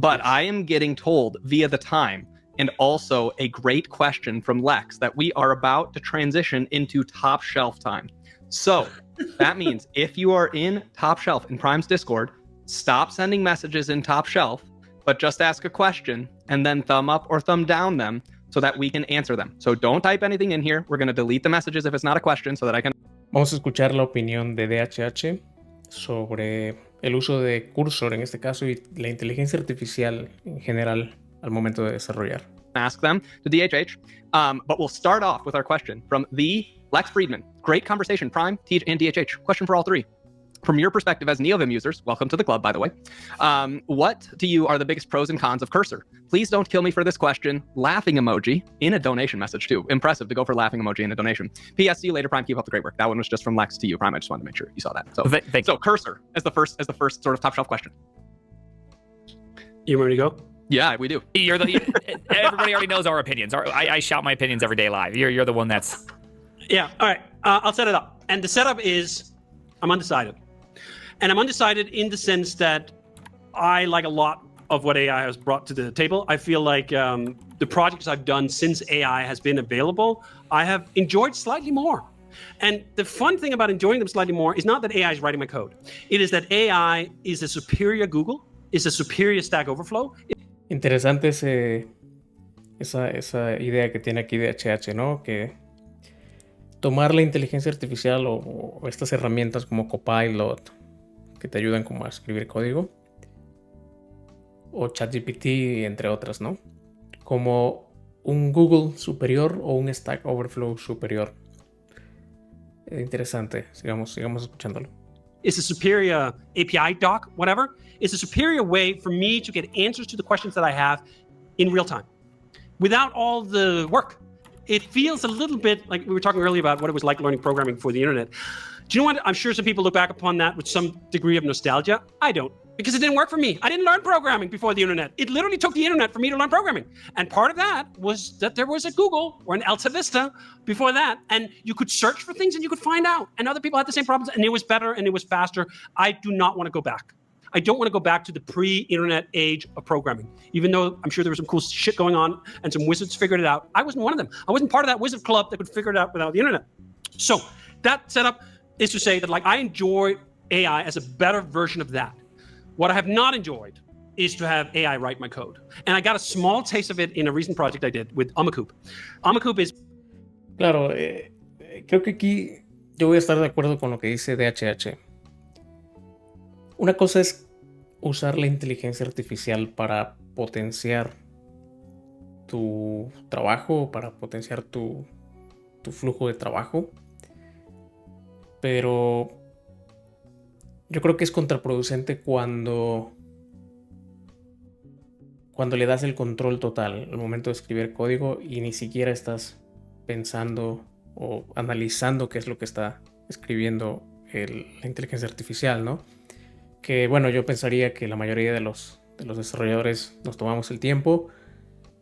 But I am getting told via the time and also a great question from Lex that we are about to transition into top shelf time. So that means if you are in top shelf in Prime's Discord, stop sending messages in top shelf, but just ask a question and then thumb up or thumb down them so that we can answer them. So don't type anything in here. We're going to delete the messages if it's not a question so that I can... Vamos a escuchar la opinión de DHH sobre el uso de cursor en este caso y la inteligencia artificial en general al momento de desarrollar. Ask them to DHH, but we'll start off with our question from the Lex Friedman. Great conversation, Prime, Teach, and DHH. Question for all three. From your perspective as NeoVim users, welcome to the club, by the way. What to you are the biggest pros and cons of cursor? Please don't kill me for this question. Laughing emoji in a donation message too. Impressive to go for laughing emoji in a donation. P.S. See you later, Prime. Keep up the great work. That one was just from Lex to you, Prime. I just wanted to make sure you saw that. So, so cursor as the first sort of top shelf question. You ready to go? Yeah, we do. Everybody already knows our opinions. I shout my opinions every day live. You're the one that's... Yeah, all right. I'll set it up. And the setup is I'm undecided. And I'm undecided in the sense that I like a lot of what AI has brought to the table. I feel like the projects I've done since AI has been available, I have enjoyed slightly more. And the fun thing about enjoying them slightly more is not that AI is writing my code. It is that AI is a superior Google, is a superior Stack Overflow. Interesante esa idea que tiene aquí DHH, ¿no? Que tomar la inteligencia artificial o estas herramientas como Copilot que te ayudan como a escribir código o ChatGPT, entre otras, ¿no? Como un Google superior o un Stack Overflow superior. Interesante, sigamos escuchándolo. It's a superior API doc, whatever. It's a superior way for me to get answers to the questions that I have in real time without all the work. It feels a little bit like we were talking earlier about what it was like learning programming before the internet. Do you know what? I'm sure some people look back upon that with some degree of nostalgia. I don't, because it didn't work for me. I didn't learn programming before the internet. It literally took the internet for me to learn programming. And part of that was that there was a Google or an Alta Vista before that. And you could search for things and you could find out. And other people had the same problems and it was better and it was faster. I do not want to go back. I don't want to go back to the pre-internet age of programming, even though I'm sure there was some cool shit going on and some wizards figured it out. I wasn't one of them. I wasn't part of that wizard club that could figure it out without the internet. So that setup is to say that like I enjoy AI as a better version of that. What I have not enjoyed is to have AI write my code. And I got a small taste of it in a recent project I did with Amacoop. Amacoop is... Claro, creo que aquí yo voy a estar de acuerdo con lo que dice DHH. Una cosa es usar la inteligencia artificial para potenciar tu trabajo, para potenciar tu flujo de trabajo, pero yo creo que es contraproducente cuando le das el control total al momento de escribir código y ni siquiera estás pensando o analizando qué es lo que está escribiendo la inteligencia artificial, ¿no? Que bueno, yo pensaría que la mayoría de los desarrolladores nos tomamos el tiempo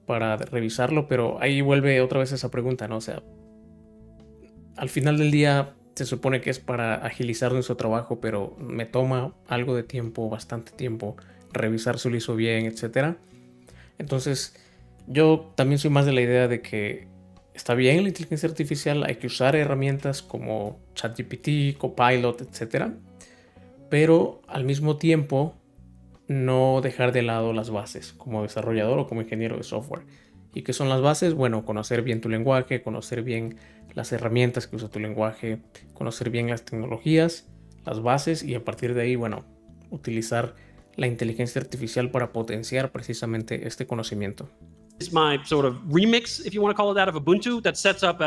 para revisarlo, pero ahí vuelve otra vez esa pregunta, ¿no? O sea, al final del día se supone que es para agilizar nuestro trabajo, pero me toma algo de tiempo, bastante tiempo, revisar si lo hizo bien, etc. Entonces, yo también soy más de la idea de que está bien la inteligencia artificial, hay que usar herramientas como ChatGPT, Copilot, etc. Pero al mismo tiempo no dejar de lado las bases como desarrollador o como ingeniero de software. ¿Y qué son las bases? Bueno, conocer bien tu lenguaje, conocer bien las herramientas que usa tu lenguaje, conocer bien las tecnologías, las bases y a partir de ahí, bueno, utilizar la inteligencia artificial para potenciar precisamente este conocimiento. It's my sort of remix, if you want to call it that, of Ubuntu that sets up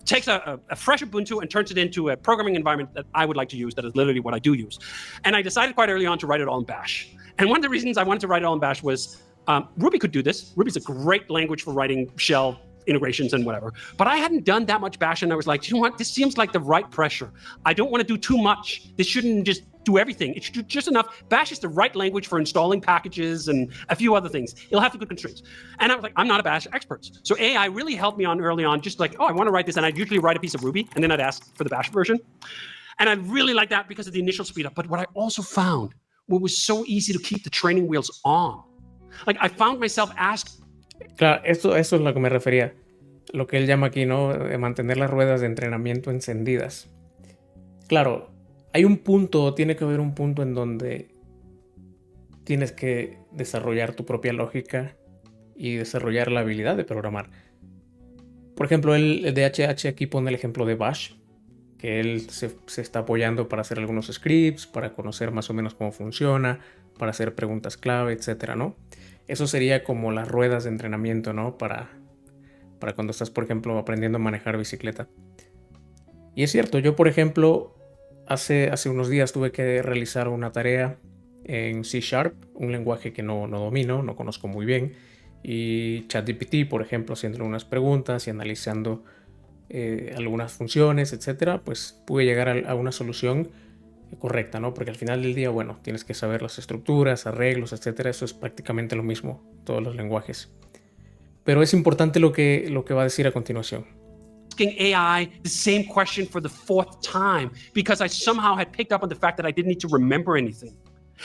takes a fresh Ubuntu and turns it into a programming environment that I would like to use. That is literally what I do use. And I decided quite early on to write it all in Bash. And one of the reasons I wanted to write it all in Bash was Ruby could do this. Ruby's a great language for writing shell integrations and whatever. But I hadn't done that much Bash and I was like, you know what? This seems like the right pressure. I don't want to do too much. This shouldn't just do everything. It should do just enough. Bash is the right language for installing packages and a few other things. It'll have the good constraints. And I was like, I'm not a Bash expert. So AI really helped me on early on, just like, oh, I want to write this. And I'd usually write a piece of Ruby and then I'd ask for the Bash version. And I really like that because of the initial speed up. But what I also found, what was so easy to keep the training wheels on Like I found myself asking. Claro, eso es lo que me refería. Lo que él llama aquí, ¿no? De mantener las ruedas de entrenamiento encendidas. Claro, hay un punto, tiene que haber un punto en donde tienes que desarrollar tu propia lógica y desarrollar la habilidad de programar. Por ejemplo, el DHH aquí pone el ejemplo de Bash, que él se está apoyando para hacer algunos scripts, para conocer más o menos cómo funciona, para hacer preguntas clave, etcétera, ¿no? Eso sería como las ruedas de entrenamiento, ¿no? Para cuando estás, por ejemplo, aprendiendo a manejar bicicleta. Y es cierto, yo, por ejemplo, hace unos días tuve que realizar una tarea en C#, un lenguaje que no domino, no conozco muy bien, y ChatGPT, por ejemplo, haciendo unas preguntas y analizando algunas funciones, etcétera, pues pude llegar a una solución correcta, ¿no? Porque al final del día, bueno, tienes que saber las estructuras, arreglos, etcétera. Eso es prácticamente lo mismo, todos los lenguajes. Pero es importante lo que va a decir a continuación. Asking AI the same question for the fourth time because I somehow had picked up on the fact that I didn't need to remember anything.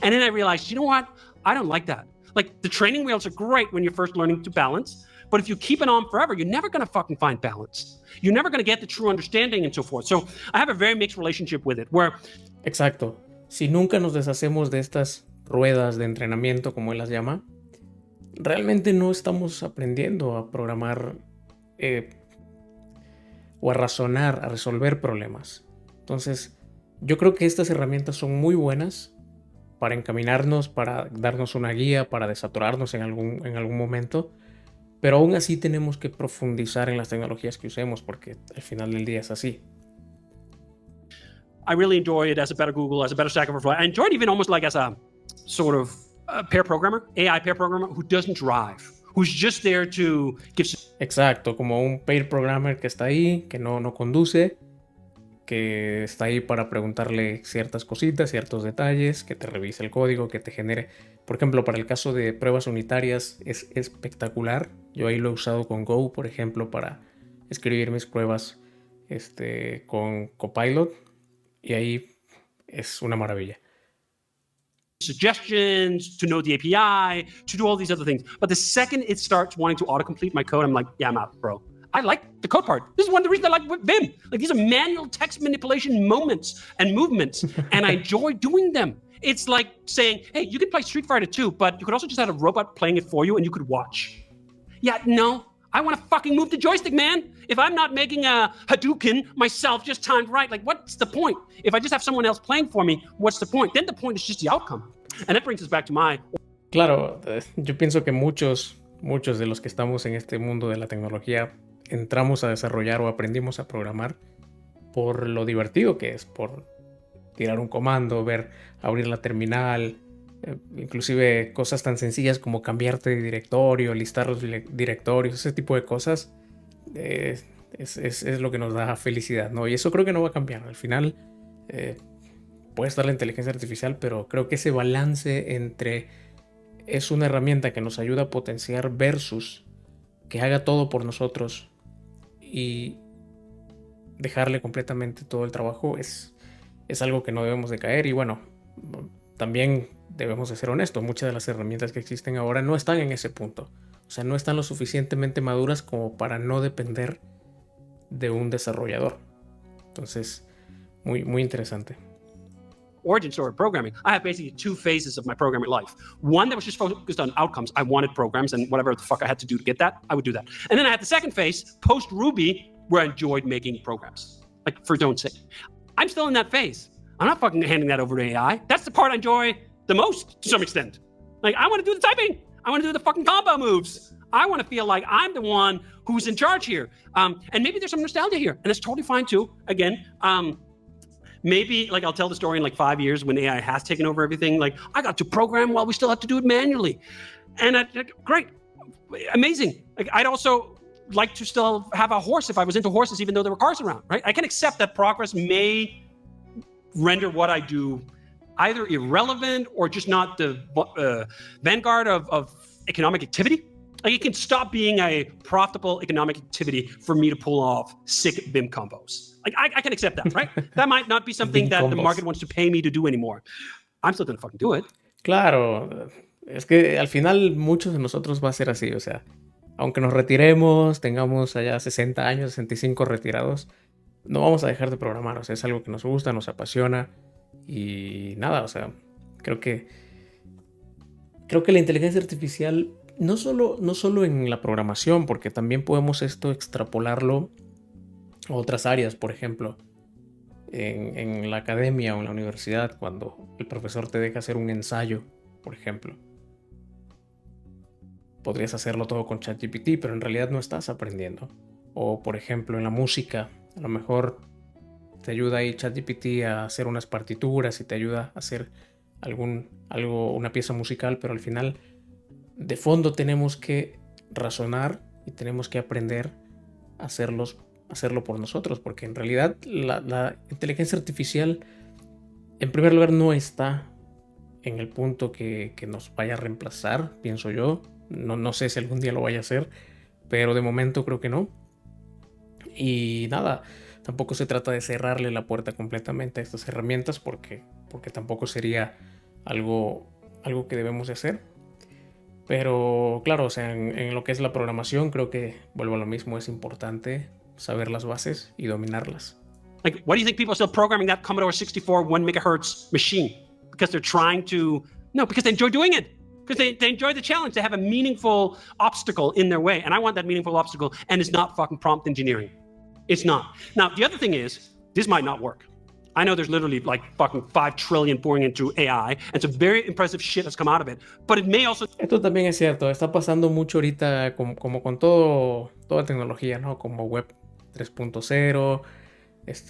And then I realized, you know what? I don't like that. Like the training wheels are great when you're first learning to balance, but if you keep it on forever, you're never going to fucking find balance. You're never going to get the true understanding and so forth. So I have a very mixed relationship with it where... Exacto. Si nunca nos deshacemos de estas ruedas de entrenamiento, como él las llama, realmente no estamos aprendiendo a programar o a razonar, a resolver problemas. Entonces, yo creo que estas herramientas son muy buenas para encaminarnos, para darnos una guía, para desatorarnos en algún momento, pero aún así tenemos que profundizar en las tecnologías que usemos, porque al final del día es así. I really enjoy it as a better Google, as a better Stack Overflow. I enjoy it even almost like as a sort of pair programmer, AI pair programmer who doesn't drive, who's just there to give... Exacto, como un pair programmer que está ahí, que no conduce, que está ahí para preguntarle ciertas cositas, ciertos detalles, que te revise el código, que te genere. Por ejemplo, para el caso de pruebas unitarias es espectacular. Yo ahí lo he usado con Go, por ejemplo, para escribir mis pruebas con Copilot, y ahí es una maravilla. Suggestions, to know the API, to do all these other things. But the second it starts wanting to autocomplete my code, I'm like, yeah, I'm out, bro. I like the code part. This is one of the reasons I like Vim. Like these are manual text manipulation moments and movements, and I enjoy doing them. It's like saying, hey, you can play Street Fighter 2, but you could also just have a robot playing it for you and you could watch. Yeah, no, I want to fucking move the joystick, man. If I'm not making a Hadouken myself just timed right, like what's the point? If I just have someone else playing for me, what's the point? Then the point is just the outcome. And that brings us back to my... Claro, yo pienso que muchos de los que estamos en este mundo de la tecnología entramos a desarrollar o aprendimos a programar por lo divertido que es, por tirar un comando, abrir la terminal, inclusive cosas tan sencillas como cambiarte de directorio, listar los directorios, ese tipo de cosas es lo que nos da felicidad, ¿no? Y eso creo que no va a cambiar. Al final puede estar la inteligencia artificial, pero creo que ese balance entre es una herramienta que nos ayuda a potenciar versus que haga todo por nosotros y dejarle completamente todo el trabajo es algo que no debemos de caer. Y bueno, también debemos de ser honestos, muchas de las herramientas que existen ahora no están en ese punto, o sea, no están lo suficientemente maduras como para no depender de un desarrollador. Entonces, muy interesante. Origin story of programming, I have basically two phases of my programming life. One that was just focused on outcomes. I wanted programs and whatever the fuck I had to do to get that, I would do that. And then I had the second phase, post-Ruby, where I enjoyed making programs, like for don't sake. I'm still in that phase. I'm not fucking handing that over to AI. That's the part I enjoy the most to some extent. Like, I want to do the typing. I want to do the fucking combo moves. I want to feel like I'm the one who's in charge here. And maybe there's some nostalgia here, and that's totally fine too. Again, maybe like I'll tell the story in like 5 years when AI has taken over everything. Like I got to program while we still have to do it manually. And great, amazing. Like I'd also like to still have a horse if I was into horses, even though there were cars around, right? I can accept that progress may render what I do either irrelevant or just not the vanguard of economic activity. Like it can stop being a profitable economic activity for me to pull off sick Vim combos. Like I can accept that, right? That might not be something that the market wants to pay me to do anymore. I'm still gonna fucking do it. Claro, Es que al final muchos de nosotros va a ser así, o sea, aunque nos retiremos, tengamos allá 60 años, 65 retirados, no vamos a dejar de programar, o sea, es algo que nos gusta, nos apasiona y nada, o sea, creo que la inteligencia artificial, no solo en la programación, porque también podemos esto extrapolarlo a otras áreas, por ejemplo, en la academia o en la universidad, cuando el profesor te deja hacer un ensayo, por ejemplo. Podrías hacerlo todo con ChatGPT, pero en realidad no estás aprendiendo. O, por ejemplo, en la música, a lo mejor te ayuda ahí ChatGPT a hacer unas partituras y te ayuda a hacer una pieza musical, pero al final, de fondo, tenemos que razonar y tenemos que aprender a hacerlo por nosotros, porque en realidad la inteligencia artificial, en primer lugar, no está en el punto que nos vaya a reemplazar, pienso yo. No sé si algún día lo vaya a hacer, pero de momento creo que no. Y nada, tampoco se trata de cerrarle la puerta completamente a estas herramientas porque tampoco sería algo que debemos de hacer. Pero claro, o sea, en lo que es la programación, creo que, vuelvo a lo mismo, es importante saber las bases y dominarlas. Like, why do you think people are still programming that Commodore 64 1 megahertz machine? Because they're trying to... No, because they enjoy doing it. Because they enjoy the challenge. They have a meaningful obstacle in their way. And I want that meaningful obstacle. And it's not fucking prompt engineering. It's not. Now, the other thing is, this might not work. I know there's literally like fucking 5 trillion pouring into AI. And some very impressive shit has come out of it. But it may also... Esto también es cierto. Está pasando mucho ahorita como con toda tecnología, ¿no? Como Web 3.0,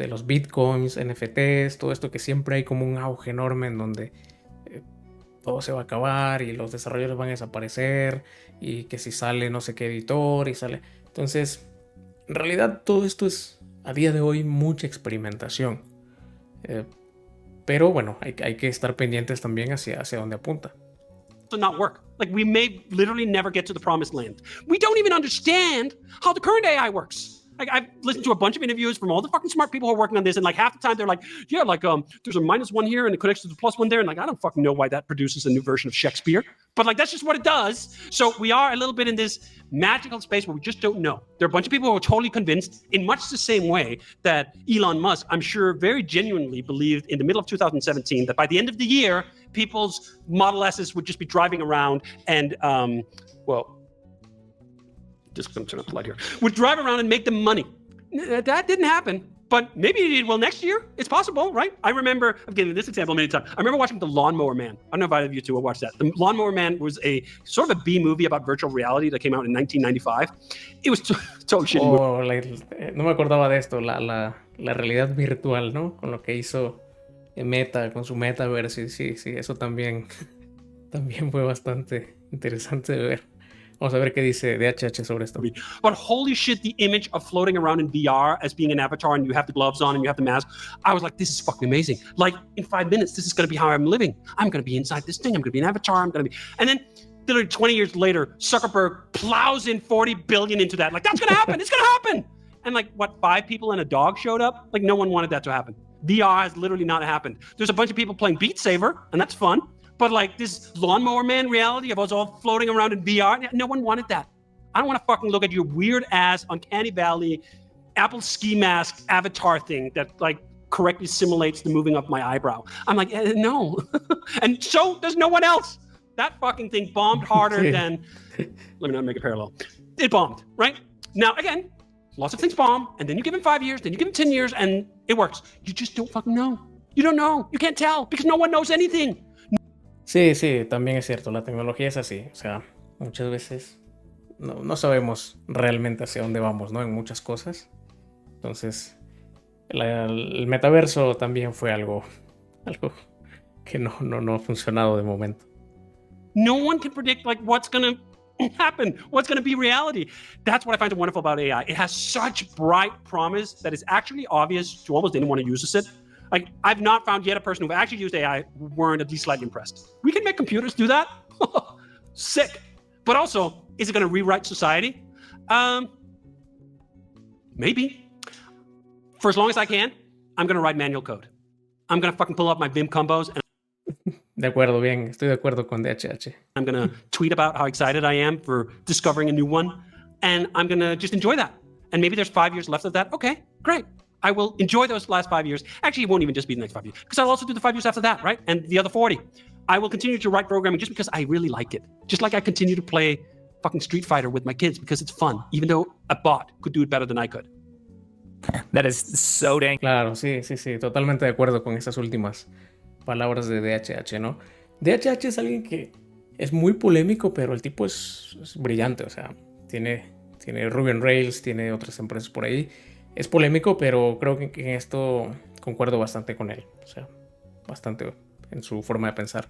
los bitcoins, NFTs, todo esto que siempre hay como un auge enorme en donde todo se va a acabar y los desarrolladores van a desaparecer y que si sale no sé qué editor y sale... Entonces, en realidad todo esto es a día de hoy mucha experimentación. Pero bueno, hay que estar pendientes también hacia dónde apunta. not work. Like, we may literally never get to the promised land. We don't even understand how the current AI works. Like, I've listened to a bunch of interviews from all the fucking smart people who are working on this, and like half the time they're like, yeah, like there's a -1 here and it connects to the +1 there, and like I don't fucking know why that produces a new version of Shakespeare, but like that's just what it does. So we are a little bit in this magical space where we just don't know. There are a bunch of people who are totally convinced, in much the same way that Elon Musk, I'm sure, very genuinely believed in the middle of 2017 that by the end of the year, people's Model S's would just be driving around and just going to turn up the light here, would drive around and make them money. That didn't happen, but maybe it will next year. It's possible, right? I remember, I'm giving this example many times. I remember watching The Lawnmower Man. I don't know if either of you two have watched that. The Lawnmower Man was a sort of a B movie about virtual reality that came out in 1995. It was total shitty movie. No me acordaba de esto, la realidad virtual, ¿no? Con lo que hizo Meta, con su metaverse. Sí, eso también fue bastante interesante de ver. Vamos a ver qué dice DHH sobre esto. But holy shit, the image of floating around in VR as being an avatar and you have the gloves on and you have the mask, I was like, this is fucking amazing. Like, in 5 minutes, this is going to be how I'm living. I'm going to be inside this thing. I'm going to be an avatar. I'm going to be... And then, literally 20 years later, Zuckerberg plows in 40 billion into that. Like, that's going to happen. It's going to happen. And like, what, 5 people and a dog showed up? Like, no one wanted that to happen. VR has literally not happened. There's a bunch of people playing Beat Saber, and that's fun. But like this Lawnmower Man reality of us all floating around in VR, no one wanted that. I don't want to fucking look at your weird ass Uncanny Valley Apple ski mask avatar thing that like correctly simulates the moving of my eyebrow. I'm like, no. And so does no one else. That fucking thing bombed harder than, let me not make a parallel. It bombed, right? Now, again, lots of things bomb, and then you give them 5 years, then you give them 10 years, and it works. You just don't fucking know. You don't know. You can't tell because no one knows anything. Sí, también es cierto, la tecnología es así, o sea, muchas veces no sabemos realmente hacia dónde vamos, ¿no? En muchas cosas. Entonces, el metaverso también fue algo que no ha funcionado de momento. No one can predict like what's going to happen, what's going to be reality. That's what I find so wonderful about AI. It has such bright promise that is actually obvious to almost anyone who uses it. Like, I've not found yet a person who actually used AI who weren't at least slightly impressed. We can make computers do that. Sick. But also, is it going to rewrite society? Maybe. For as long as I can, I'm going to write manual code. I'm going to fucking pull up my Vim combos. And De acuerdo, bien. Estoy de acuerdo con DHH. I'm going to tweet about how excited I am for discovering a new one. And I'm going to just enjoy that. And maybe there's 5 years left of that. Okay, great. I will enjoy those last 5 years. Actually, it won't even just be the next 5 years, because I'll also do the 5 years after that, right? And the other 40. I will continue to write programming just because I really like it. Just like I continue to play fucking Street Fighter with my kids because it's fun, even though a bot could do it better than I could. That is so dang. Claro, sí, totalmente de acuerdo con esas últimas palabras de DHH, ¿no? DHH es alguien que es muy polémico, pero el tipo es brillante, o sea, tiene Ruby on Rails, tiene otras empresas por ahí. Es polémico, pero creo que en esto concuerdo bastante con él, o sea, bastante en su forma de pensar.